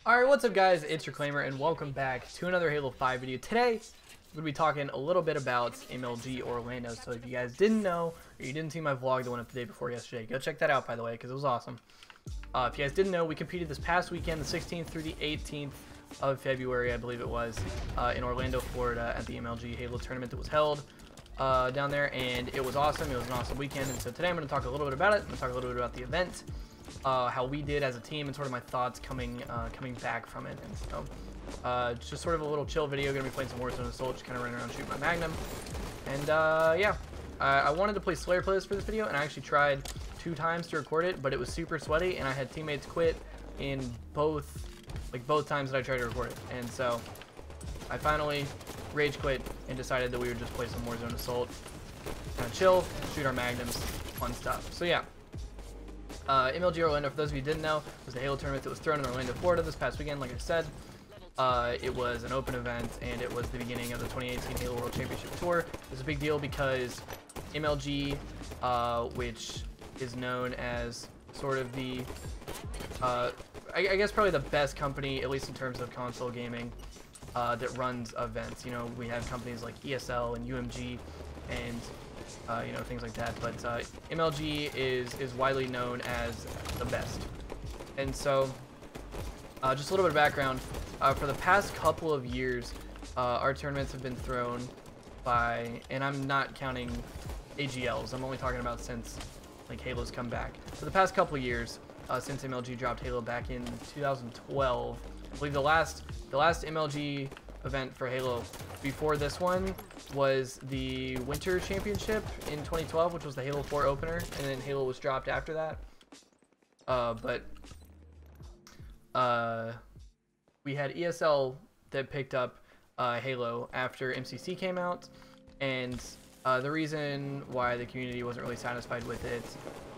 Alright, what's up guys, it's your Claimer and welcome back to another Halo 5 video. Today, we're going to be talking a little bit about MLG Orlando. So if you guys didn't know, or you didn't see my vlog that went up the day before yesterday, go check that out by the way, because it was awesome. If you guys didn't know, we competed this past weekend, the 16th through the 18th of February, I believe it was, in Orlando, Florida at the MLG Halo tournament that was held down there, and it was awesome. It was an awesome weekend, and so today I'm going to talk a little bit about it. I'm going to talk a little bit about the event, how we did as a team, and sort of my thoughts coming back from it. And so just sort of a little chill video. Gonna be playing some Warzone Assault, just kind of running around shooting my Magnum. And yeah, I wanted to play Slayer playlist for this video, and I actually tried 2 times to record it, but it was super sweaty, and I had teammates quit in both times that I tried to record it. And so I finally rage quit and decided that we would just play some Warzone Assault, kind of chill, shoot our Magnums, fun stuff. So yeah. MLG Orlando, for those of you who didn't know, was the Halo tournament that was thrown in Orlando, Florida this past weekend. Like I said, it was an open event, and it was the beginning of the 2018 Halo World Championship Tour. It's a big deal because MLG, which is known as sort of the, I guess probably the best company, at least in terms of console gaming, that runs events. You know, we have companies like ESL and UMG and you know, things like that, but MLG is widely known as the best. And so just a little bit of background, for the past couple of years, our tournaments have been thrown by, and I'm not counting AGLs, I'm only talking about since like Halo's come back. For the past couple of years, since MLG dropped Halo back in 2012, I believe the last MLG event for Halo before this one was the Winter Championship in 2012, which was the Halo 4 opener, and then Halo was dropped after that. But we had ESL that picked up Halo after MCC came out, and the reason why the community wasn't really satisfied with it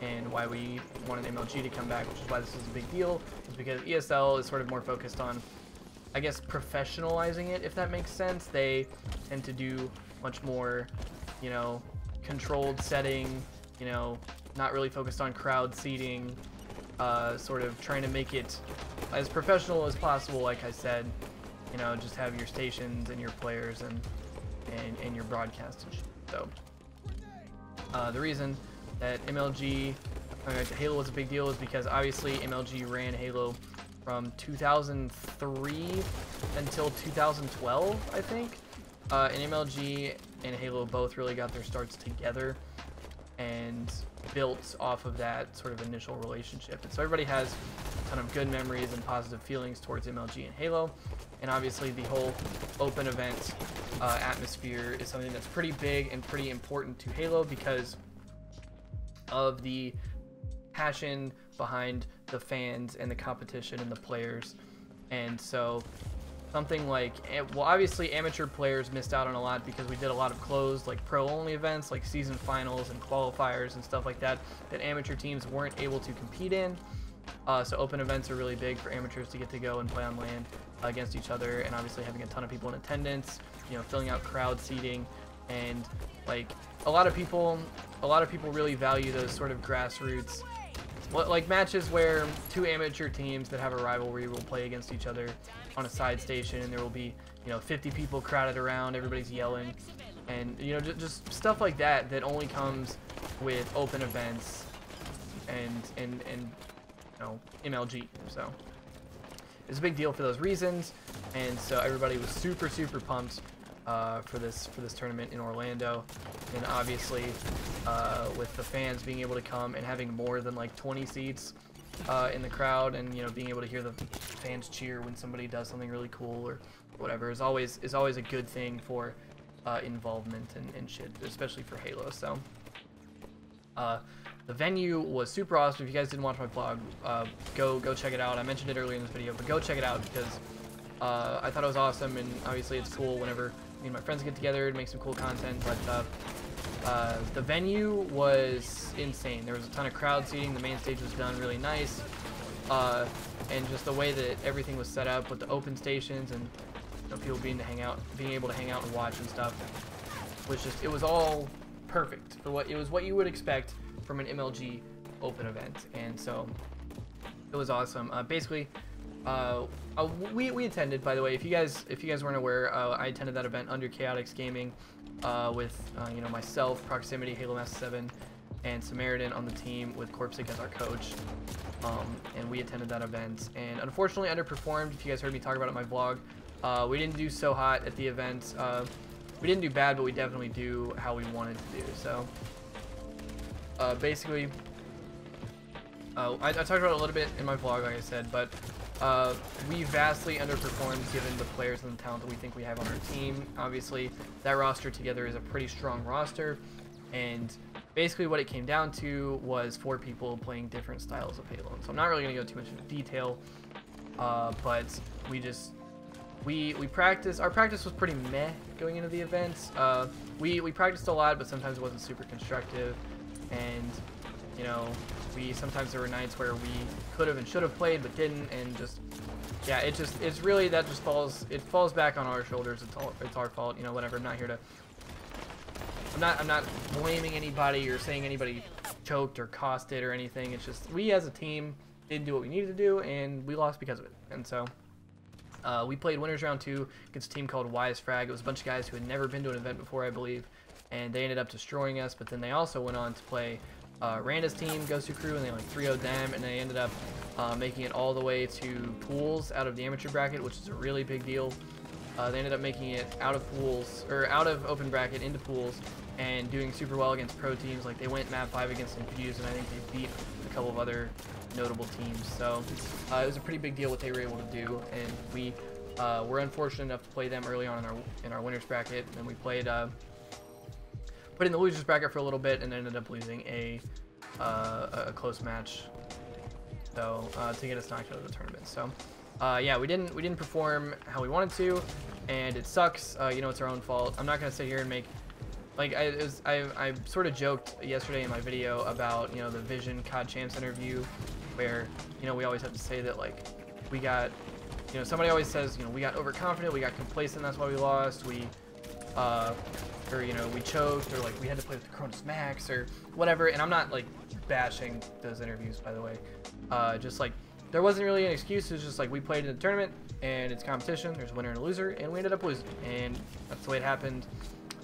and why we wanted MLG to come back, which is why this was a big deal, is because ESL is sort of more focused on, I guess, professionalizing it, if that makes sense. They tend to do much more, you know, controlled setting, you know, not really focused on crowd seating, sort of trying to make it as professional as possible. Like I said, you know, just have your stations and your players and your broadcast and shit. So the reason that Halo was a big deal is because obviously MLG ran Halo from 2003 until 2012, I think. And MLG and Halo both really got their starts together and built off of that sort of initial relationship. And so everybody has a ton of good memories and positive feelings towards MLG and Halo. And obviously the whole open event atmosphere is something that's pretty big and pretty important to Halo because of the passion behind the fans and the competition and the players. And so something like, well, obviously amateur players missed out on a lot because we did a lot of closed, like pro only events like season finals and qualifiers and stuff like that amateur teams weren't able to compete in. So open events are really big for amateurs to get to go and play on LAN against each other, and obviously having a ton of people in attendance, you know, filling out crowd seating, and like a lot of people really value those sort of grassroots, like matches where 2 amateur teams that have a rivalry will play against each other on a side station, and there will be, you know, 50 people crowded around, everybody's yelling, and you know, just stuff like that only comes with open events and you know, MLG. So it's a big deal for those reasons, and so everybody was super pumped for this tournament in Orlando. And obviously with the fans being able to come and having more than like 20 seats in the crowd, and you know, being able to hear the fans cheer when somebody does something really cool or whatever is always a good thing for involvement and shit, especially for Halo. So the venue was super awesome. If you guys didn't watch my vlog, go check it out. I mentioned it earlier in this video, but go check it out because I thought it was awesome, and obviously it's cool whenever me and my friends get together and make some cool content. But the venue was insane. There was a ton of crowd seating. The main stage was done really nice, and just the way that everything was set up with the open stations and, you know, people being able to hang out and watch and stuff was just, it was all perfect for what you would expect from an MLG open event. And so it was awesome. Basically We attended, by the way. If you guys weren't aware, I attended that event under Chaotix Gaming, with you know, myself, Proximity, Halo Master 7, and Samaritan on the team with Corpsic as our coach. And we attended that event, and unfortunately underperformed. If you guys heard me talk about it in my vlog, we didn't do so hot at the event. We didn't do bad, but we definitely do how we wanted to do. So basically, I talked about it a little bit in my vlog, like I said, but we vastly underperformed given the players and the talent that we think we have on our team. Obviously, that roster together is a pretty strong roster, and basically what it came down to was 4 people playing different styles of Halo. So I'm not really going to go too much into detail, but we practiced. Our practice was pretty meh going into the events. We practiced a lot, but sometimes it wasn't super constructive, and you know, sometimes there were nights where we could have and should have played but didn't, and just, yeah, it's really, that just falls back on our shoulders. It's our fault, you know, whatever. I'm not here to, I'm not blaming anybody or saying anybody choked or costed or anything. It's just we as a team didn't do what we needed to do, and we lost because of it. And so we played winners round 2 against a team called Wise Frag. It was a bunch of guys who had never been to an event before, I believe, and they ended up destroying us. But then they also went on to play Randa's team, Ghost Crew, and they like 3-0'd them, and they ended up making it all the way to pools out of the amateur bracket, which is a really big deal. They ended up making it out of pools, or out of open bracket into pools, and doing super well against pro teams. Like, they went map 5 against Infuse, and I think they beat a couple of other notable teams. So it was a pretty big deal what they were able to do, and we were unfortunate enough to play them early on in our winners bracket, and we played in the losers bracket for a little bit, and ended up losing a close match, so to get us knocked out of the tournament. So yeah, we didn't perform how we wanted to, and it sucks. You know, it's our own fault. I'm not gonna sit here and make, like, I sort of joked yesterday in my video about, you know, the Vision COD Champs interview, where, you know, we always have to say that, like, we got, you know, somebody always says, you know, we got overconfident, we got complacent, that's why we lost, or, you know, we choked, or like we had to play with the Cronus Max or whatever. And I'm not like bashing those interviews, by the way. Just like, there wasn't really an excuse. It was just like, we played in the tournament and it's competition, there's a winner and a loser, and we ended up losing, and that's the way it happened.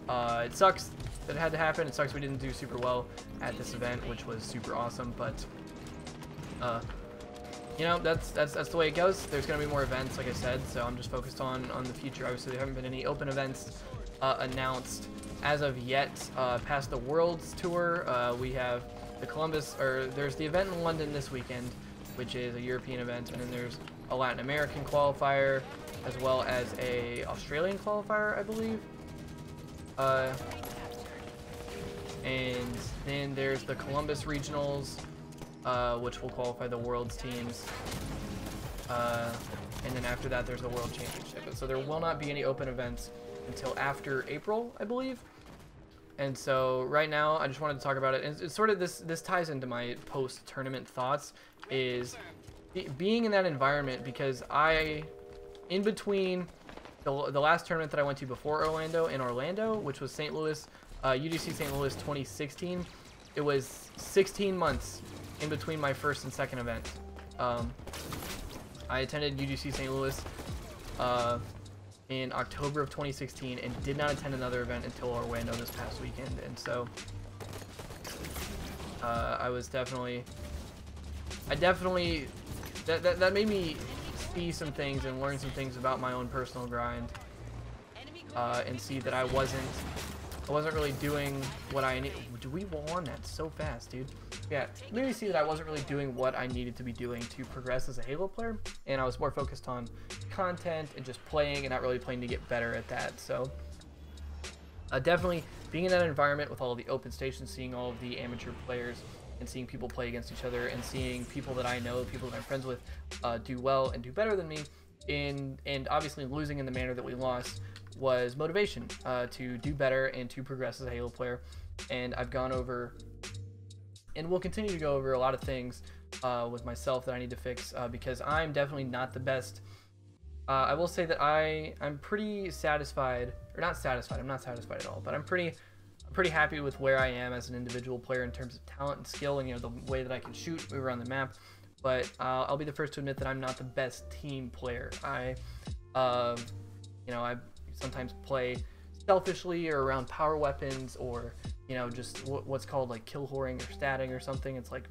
It sucks that it had to happen. It sucks we didn't do super well at this event, which was super awesome, but you know, that's the way it goes. There's gonna be more events, like I said, so I'm just focused on the future. Obviously, there haven't been any open events announced as of yet. Past the Worlds Tour, we have the there's the event in London this weekend, which is a European event, and then there's a Latin American qualifier, as well as a Australian qualifier, I believe. And then there's the Columbus Regionals, which will qualify the Worlds teams. And then after that, there's the World Championship. And so there will not be any open events until after April, I believe. And so right now, I just wanted to talk about it. And it's sort of this ties into my post-tournament thoughts, is being in that environment, because in between the last tournament that I went to before Orlando, in Orlando, which was St. Louis, UDC St. Louis 2016, it was 16 months in between my first and second event. I attended UDC St. Louis in October of 2016 and did not attend another event until Orlando this past weekend. And so that made me see some things and learn some things about my own personal grind, and see that I wasn't really doing what I need. Do we wall on that so fast, dude? Yeah, maybe see that I wasn't really doing what I needed to be doing to progress as a Halo player, and I was more focused on content and just playing, and not really playing to get better at that. So definitely being in that environment with all of the open stations, seeing all of the amateur players, and seeing people play against each other, and seeing people that I know, people that I'm friends with, do well and do better than me, and obviously losing in the manner that we lost, was motivation to do better and to progress as a Halo player. And I've gone over, and will continue to go over, a lot of things with myself that I need to fix, because I'm definitely not the best. I will say that I'm pretty satisfied, or not satisfied, I'm not satisfied at all, but I'm pretty happy with where I am as an individual player in terms of talent and skill, and, you know, the way that I can shoot, move around the map. but I'll be the first to admit that I'm not the best team player. I sometimes play selfishly or around power weapons, or just what's called like kill whoring or statting or something. It's like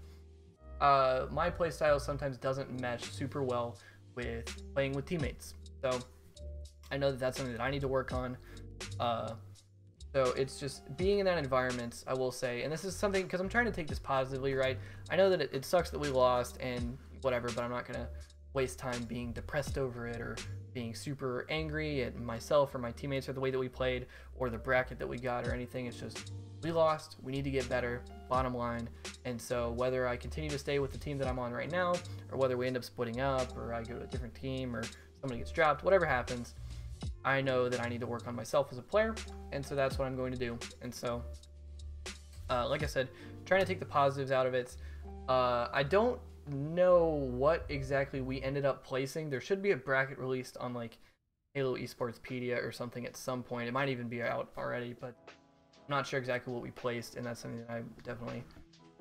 my playstyle sometimes doesn't mesh super well with playing with teammates. So I know that that's something that I need to work on. So it's just being in that environment, I will say, and this is something, because I'm trying to take this positively, right? I know that it sucks that we lost and whatever, but I'm not going to waste time being depressed over it or being super angry at myself or my teammates or the way that we played or the bracket that we got or anything. It's just, we lost, we need to get better, bottom line. And so whether I continue to stay with the team that I'm on right now, or whether we end up splitting up, or I go to a different team, or somebody gets dropped, whatever happens, I know that I need to work on myself as a player, and so that's what I'm going to do. And so, like I said, trying to take the positives out of it. I don't know what exactly we ended up placing. There should be a bracket released on like Halo Esportspedia or something at some point. It might even be out already, but I'm not sure exactly what we placed, and that's something that I definitely...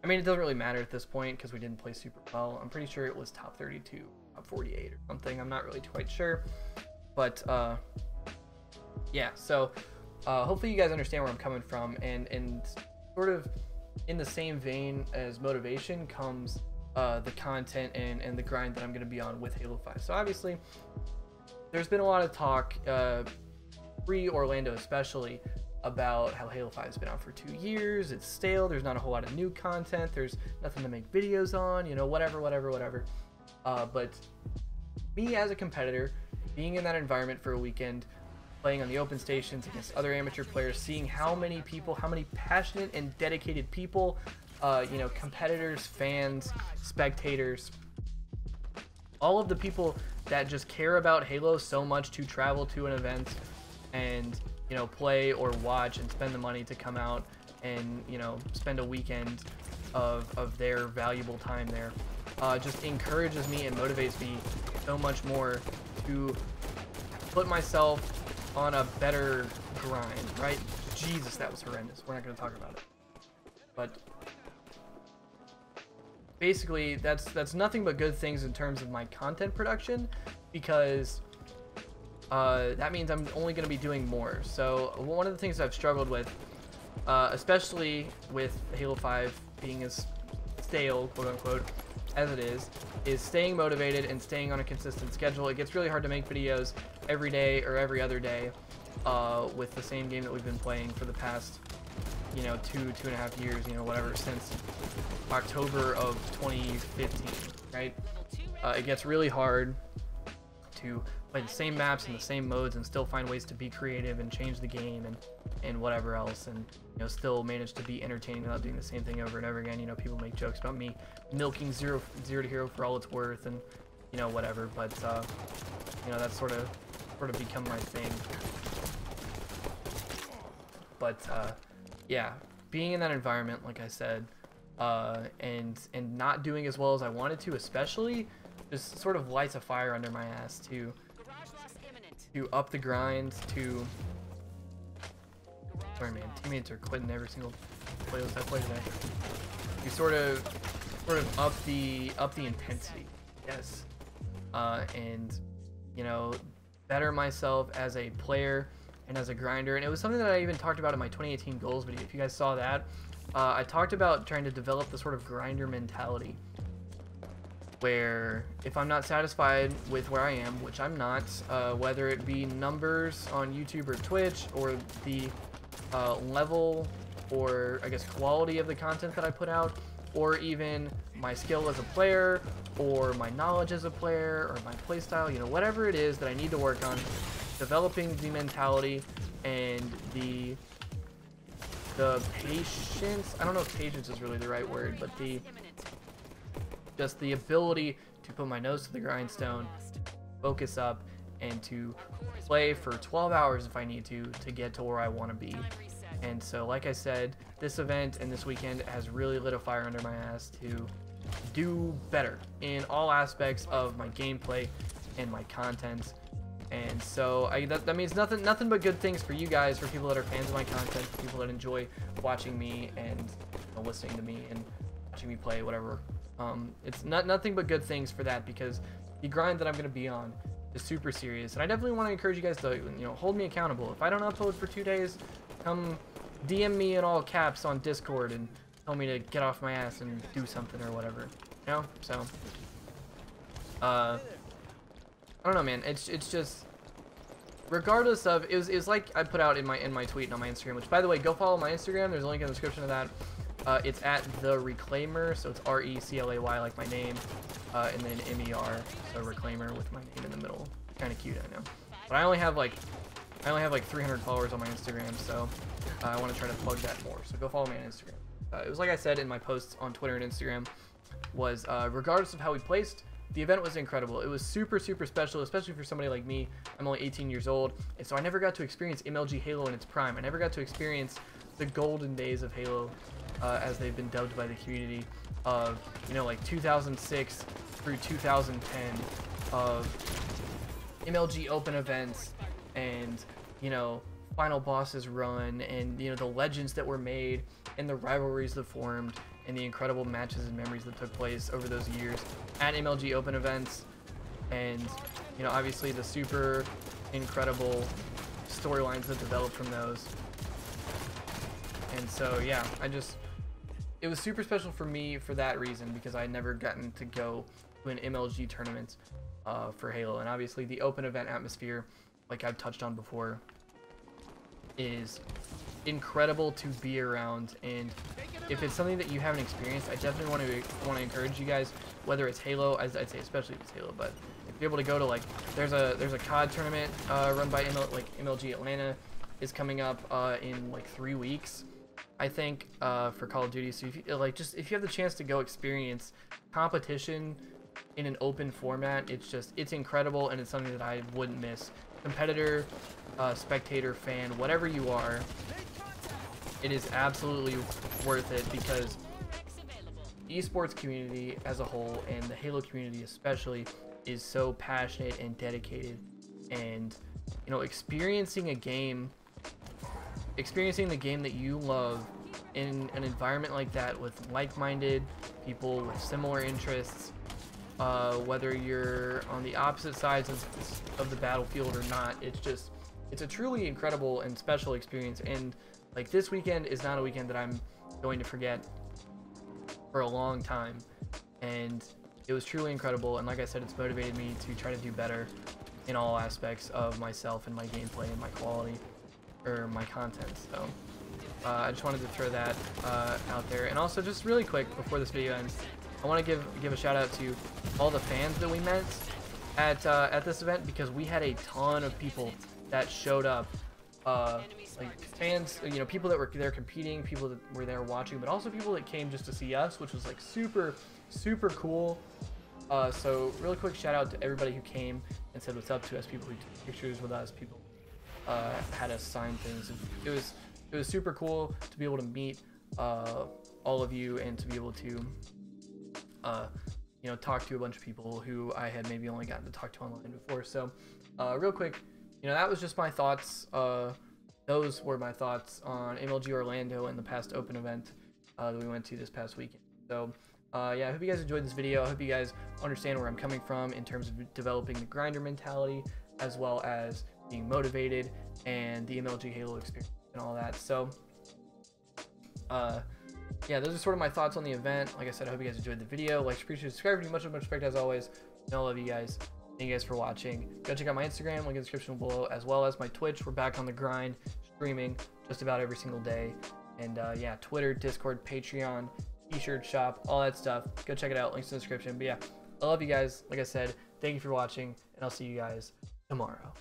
I mean, it doesn't really matter at this point because we didn't play super well. I'm pretty sure it was top 32, top 48 or something. I'm not really quite sure, but... yeah, so hopefully you guys understand where I'm coming from, and sort of in the same vein as motivation comes the content and the grind that I'm going to be on with Halo 5. So obviously there's been a lot of talk, pre-Orlando especially, about how Halo 5 has been out for 2 years, it's stale, there's not a whole lot of new content, there's nothing to make videos on, whatever. But me as a competitor, being in that environment for a weekend, playing on the open stations against other amateur players, seeing how many people, how many passionate and dedicated people, competitors, fans, spectators, all of the people that just care about Halo so much to travel to an event and, play or watch and spend the money to come out and, spend a weekend of their valuable time there, just encourages me and motivates me so much more to put myself on a better grind, right? Jesus, that was horrendous. We're not going to talk about it. But basically, that's nothing but good things in terms of my content production, because that means I'm only going to be doing more. So one of the things I've struggled with, especially with Halo 5 being as stale, quote unquote, as it is staying motivated and staying on a consistent schedule. It gets really hard to make videos every day or every other day with the same game that we've been playing for the past, 2.5 years, whatever, since October of 2015, right? It gets really hard to play the same maps and the same modes and still find ways to be creative and change the game and whatever else, and still manage to be entertaining without doing the same thing over and over again. People make jokes about me milking zero to hero for all it's worth, and whatever, but that's sort of become my thing. But yeah, being in that environment, like I said, and not doing as well as I wanted to, especially, just sort of lights a fire under my ass to up the grind, to... Sorry man, teammates are quitting every single playlist I play today. You sort of up the intensity, yes, and better myself as a player and as a grinder. And it was something that I even talked about in my 2018 goals video. If you guys saw that, I talked about trying to develop the sort of grinder mentality, where if I'm not satisfied with where I am, which I'm not, whether it be numbers on YouTube or Twitch, or the level or I guess quality of the content that I put out, or even my skill as a player, or my knowledge as a player, or my playstyle, whatever it is that I need to work on, developing the mentality and the patience. I don't know if patience is really the right word, but just the ability to put my nose to the grindstone, focus up, and to play for 12 hours if I need to get to where I want to be. And so, like I said, this event and this weekend has really lit a fire under my ass to do better in all aspects of my gameplay and my content. And so that means nothing but good things for you guys, for people that are fans of my content, for people that enjoy watching me and listening to me. And watching me play, whatever. It's nothing but good things for that, because the grind that I'm going to be on is super serious. And I definitely want to encourage you guys to, you know, hold me accountable. If I don't upload for 2 days, come DM me in all caps on Discord and tell me to get off my ass and do something or whatever. You know? So, I don't know, man. It's just, regardless of, it was like I put out in my tweet and on my Instagram, which, by the way, go follow my Instagram. There's a link in the description of that. It's at the Reclaimer, so it's RECLAY like my name, and then MER, so Reclaimer with my name in the middle. Kind of cute, I know. But I only have like 300 followers on my Instagram, so I want to try to plug that more. So go follow me on Instagram. It was like I said in my posts on Twitter and Instagram, was regardless of how we placed, the event was incredible. It was super, super special, especially for somebody like me. I'm only 18 years old, and so I never got to experience MLG Halo in its prime. I never got to experience the golden days of Halo, as they've been dubbed by the community, of, you know, like 2006 through 2010 of MLG open events, and, you know, final bosses run, and, you know, the legends that were made, and the rivalries that formed, and the incredible matches and memories that took place over those years at MLG open events, and, you know, obviously the super incredible storylines that developed from those. And so, yeah, it was super special for me for that reason, because I had never gotten to go to an MLG tournament for Halo. And obviously the open event atmosphere, like I've touched on before, is incredible to be around. And if it's something that you haven't experienced, I definitely want to encourage you guys, whether it's Halo, as I'd say, especially if it's Halo, but if you're able to go to, like, there's a COD tournament run by MLG Atlanta is coming up in like 3 weeks, I think, for Call of Duty. So if you have the chance to go experience competition in an open format, it's incredible, and it's something that I wouldn't miss. Competitor, spectator, fan, whatever you are, it is absolutely worth it, because the esports community as a whole, and the Halo community especially, is so passionate and dedicated. And, you know, experiencing the game that you love in an environment like that with like-minded people with similar interests, whether you're on the opposite sides of the battlefield or not, it's a truly incredible and special experience. And like, this weekend is not a weekend that I'm going to forget for a long time, and it was truly incredible. And like I said, it's motivated me to try to do better in all aspects of myself and my gameplay and my quality, or my content. So I just wanted to throw that out there. And also, just really quick before this video ends, I want to give a shout out to all the fans that we met at this event, because we had a ton of people that showed up, like fans, you know, people that were there competing, people that were there watching, but also people that came just to see us, which was like super, super cool. So really quick shout out to everybody who came and said what's up to us, people who took pictures with us, people had us sign things. It was super cool to be able to meet all of you, and to be able to you know, talk to a bunch of people who I had maybe only gotten to talk to online before. So real quick, you know, that was just my thoughts. Those were my thoughts on MLG Orlando and the past open event that we went to this past weekend. So yeah, I hope you guys enjoyed this video. I hope you guys understand where I'm coming from in terms of developing the grinder mentality, as well as being motivated, and the MLG Halo experience and all that. So yeah, those are sort of my thoughts on the event. Like I said, I hope you guys enjoyed the video. Like, appreciate, subscribe, much respect as always. And I love you guys. Thank you guys for watching. Go check out my Instagram, link in the description below, as well as my Twitch. We're back on the grind, streaming just about every single day. And yeah, Twitter, Discord, Patreon, t-shirt shop, all that stuff. Go check it out, links in the description. But yeah, I love you guys. Like I said, thank you for watching, and I'll see you guys tomorrow.